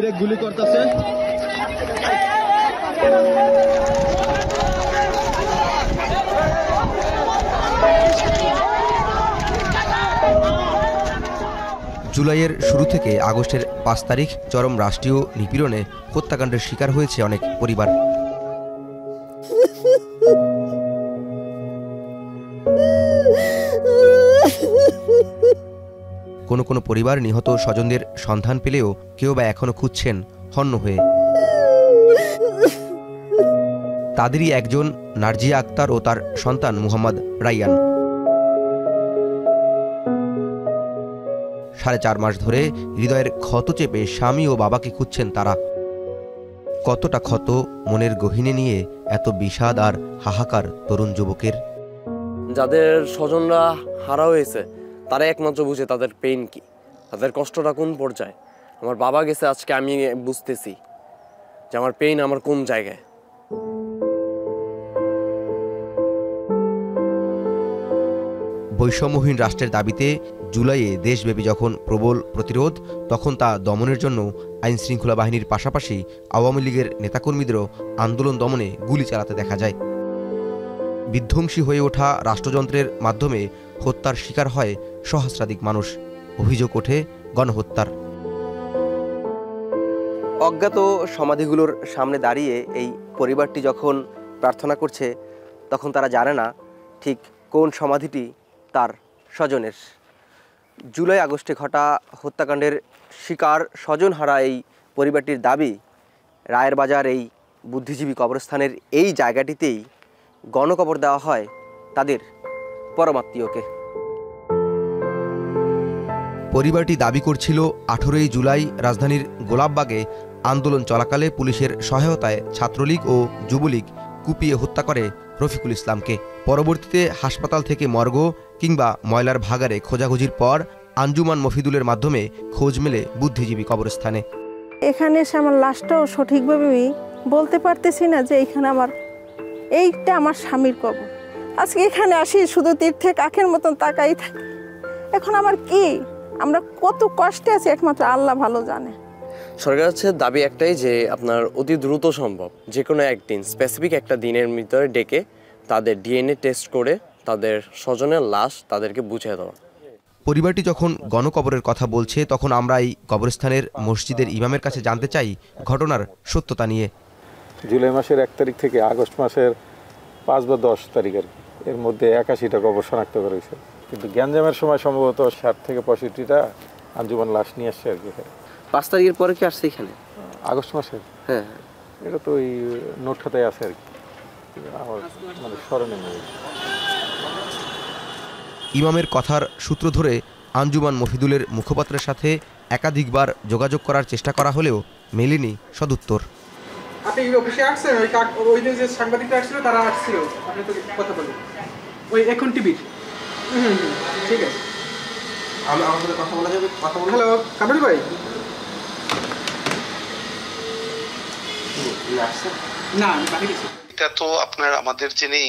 Direct গুলি করতেছে। জুলাইয়ের শুরু থেকে আগস্টের 5 তারিখ চরম রাষ্ট্রীয় নিপীড়নে হত্যাকাণ্ডের শিকার হয়েছে অনেক পরিবার। কোনো কোনো পরিবার নিহত স্বজনদের সন্ধান পেলেও কেউ বা এখনো খুঁজছেন হন্য হয়ে। তাদেরই একজন নার্জিয়া আক্তার ও তার সন্তান মুহাম্মদ রাইয়ান। 4.5 মাস ধরে হৃদয়ের ক্ষত চেপে স্বামী ও বাবাকে খুঁজছেন তারা। কতটা ক্ষত মনের গহীনে নিয়ে এত বিষাদ আর হাহাকার তরুণ যুবকের। যাদের স্বজনরা হারা হয়েছে তারা একমাত্র বুঝে তাদের পেইন কি, তাদের কষ্টটা কোন পর্যায়ে। আমার বাবা গেছে, আজকে আমি বুঝতেছি যে আমার পেইন আমার কোন জায়গায়। বৈষম্যহীন রাষ্ট্রের দাবিতে জুলাইয়ে দেশব্যাপী যখন প্রবল প্রতিরোধ, তখন তা দমনের জন্য আইনশৃঙ্খলা বাহিনীর পাশাপাশি আওয়ামী লীগের নেতাকর্মীদেরও আন্দোলন দমনে গুলি চালাতে দেখা যায়। বিধ্বংসী হয়ে ওঠা রাষ্ট্রযন্ত্রের মাধ্যমে হত্যার শিকার হয় সহস্রাধিক মানুষ। অভিযোগ ওঠে গণহত্যার। অজ্ঞাত সমাধিগুলোর সামনে দাঁড়িয়ে এই পরিবারটি যখন প্রার্থনা করছে, তখন তারা জানে না ঠিক কোন সমাধিটি তার স্বজনের। জুলাই আগস্টে ঘটা হত্যাকাণ্ডের শিকার স্বজনহারা এই পরিবারটির দাবি, রায়ের বাজার এই বুদ্ধিজীবী কবরস্থানের এই জায়গাটিতেই গণকবর দেওয়া হয় তাদের পরমাত্মীয়কে। পরিবারটি দাবি করছিল 18 জুলাই রাজধানীর গোলাপবাগে আন্দোলন চলাকালে পুলিশের সহায়তায় ছাত্রলীগ ও যুবলীগ কুপিয়ে হত্যা করে রফিকুল ইসলামকে। পরবর্তীতে হাসপাতাল থেকে মর্গ কিংবা ময়লার ভাগারে খোঁজাখুঁজির পর আঞ্জুমান মফিদুলের মাধ্যমে খোঁজ মেলে বুদ্ধিজীবী কবরস্থানে। এখানে এসে আমার লাশটাও সঠিকভাবে আমি বলতে পারতেছি না যে এইটা আমার স্বামীর কবর। আজকে এখানে আসি শুধু তীর্থে কাকের মতন তাকাই থাকি। এখন আমার কি, আমরা কত কষ্টে আছি একমাত্র আল্লাহ ভালো জানে। সরকার হচ্ছে দাবি একটাই যে আপনার অতি দ্রুত সম্ভব যে কোনো একদিন, স্পেসিফিক একটা দিনের ভিতরে ডেকে তাদের ডিএনএ টেস্ট করে তাদের স্বজনের লাশ তাদেরকে বুঝিয়ে দেওয়া। পরিবারটি যখন গণকবরের কথা বলছে, তখন আমরা এই কবরস্থানের মসজিদের ইমামের কাছে জানতে চাই ঘটনার সত্যতা নিয়ে। জুলাই মাসের 1 তারিখ থেকে আগস্ট মাসের 5 বা 10 তারিখের এর মধ্যে 81টা কবর শনাক্ত করা হয়েছে, কিন্তু গ্যাঞ্জামের সময় সম্ভবত 60 থেকে 65টা আঞ্জুমান লাশ নিয়ে আসছে আর কি। 5 তারিখের পরে কি আসছে এখানে? আগস্ট মাসের? হ্যাঁ, এটা তো ওই নোট খাতায় আছে আর কি, আমার মানে স্মরণে নেই। ইমামের কথার সূত্র ধরে আঞ্জুমান মফিদুলের মুখপাত্রের সাথে একাধিকবার যোগাযোগ করার চেষ্টা করা হলেও মেলেনি সদুত্তর। আপনি অফিসে আসছেন? ওই দিন যে সাংবাদিকরা আসছিল তারা আসছিল, আপনি তো কথা বলেন ওই এখন টিভি। ঠিক আছে, আমার সাথে কথা বলা যাবে? কথা বলুন। হ্যালো কামরুল ভাই। না, আমি বাড়ি গেছি। এটা তো আপনার আমাদের যিনি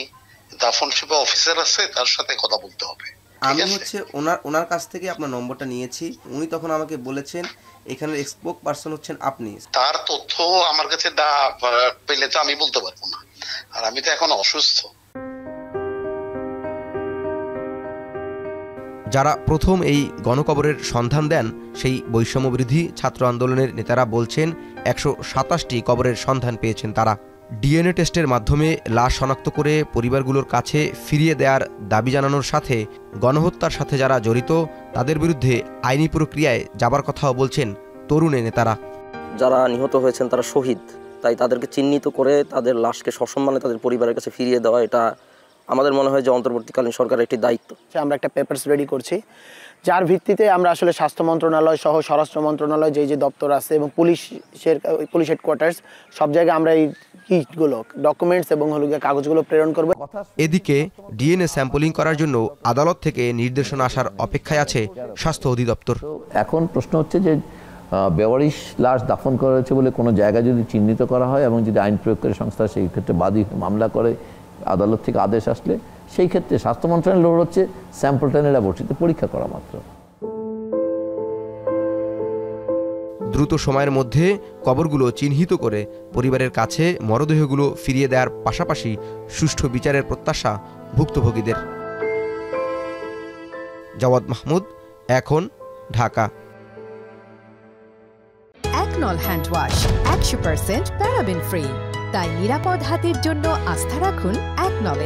দাফন সেবা অফিসার আছে তার সাথে কথা বলতে হবে। আমি হচ্ছে ওনার কাছ থেকে আপনার নম্বরটা নিয়েছি। উনি তখন আমাকে বলেছেন এখানে স্পোক পারসন হচ্ছেন আপনি। তার তথ্য আমার কাছে পেলে তো আমি বলতে পারবো না, আর আমি তো এখন অসুস্থ। যারা প্রথম এই গণকবরের সন্ধান দেন সেই বৈষম্যবিরোধী ছাত্র আন্দোলনের নেতারা বলছেন 127টি কবরের সন্ধান পেয়েছেন তারা। ডিএনএ টেস্টের মাধ্যমে লাশ শনাক্ত করে পরিবারগুলোর কাছে ফিরিয়ে দেওয়ার দাবি জানানোর সাথে গণহত্যার সাথে যারা জড়িত তাদের বিরুদ্ধে আইনি প্রক্রিয়ায় যাবার কথাও বলছেন তরুণ নেতারা। যারা নিহত হয়েছেন তারা শহীদ, তাই তাদেরকে চিহ্নিত করে তাদের লাশকে সসম্মানে তাদের পরিবারের কাছে ফিরিয়ে দেওয়া, এটা আমাদের মনে হয় যে অন্তর্বর্তীকালীন সরকারের একটি দায়িত্ব। আমরা একটা পেপারস রেডি করছি, যার ভিত্তিতে আমরা আসলে স্বাস্থ্য মন্ত্রণালয় সহ স্বরাষ্ট্র মন্ত্রণালয় যে দপ্তর আছে এবং পুলিশ হেডকোয়ার্টার্স সব জায়গায় আমরা এই কিটগুলো, ডকুমেন্টস এবং কাগজগুলো প্রেরণ করব। এদিকে ডিএনএ স্যাম্পলিং করার জন্য আদালত থেকে নির্দেশনা আসার অপেক্ষায় আছে স্বাস্থ্য অধিদপ্তর। এখন প্রশ্ন হচ্ছে যে বেওয়ারিশ লাশ দাফন করা হয়েছে বলে কোনো জায়গা যদি চিহ্নিত করা হয় এবং যদি আইন প্রয়োগকারী সংস্থা সেই ক্ষেত্রে বাদী মামলা করে, আদালত থেকে আদেশ আসলে সেই ক্ষেত্রে স্বাস্থ্য মন্ত্রণালয়ের লোক হচ্ছে স্যাম্পলটা ল্যাবরেটরিতে পরীক্ষা করা মাত্র। দ্রুত সময়ের মধ্যে কবরগুলো চিহ্নিত করে পরিবারের কাছে মরদেহগুলো ফিরিয়ে দেওয়ার পাশাপাশি সুষ্ঠু বিচারের প্রত্যাশা ভুক্তভোগীদের। জাওয়াদ মাহমুদ, এখন, ঢাকা। একনল হ্যান্ড ওয়াশ 100% প্যারাবেন ফ্রি, তাই নিরাপদ হাতের জন্য আস্থা রাখুন একনলে।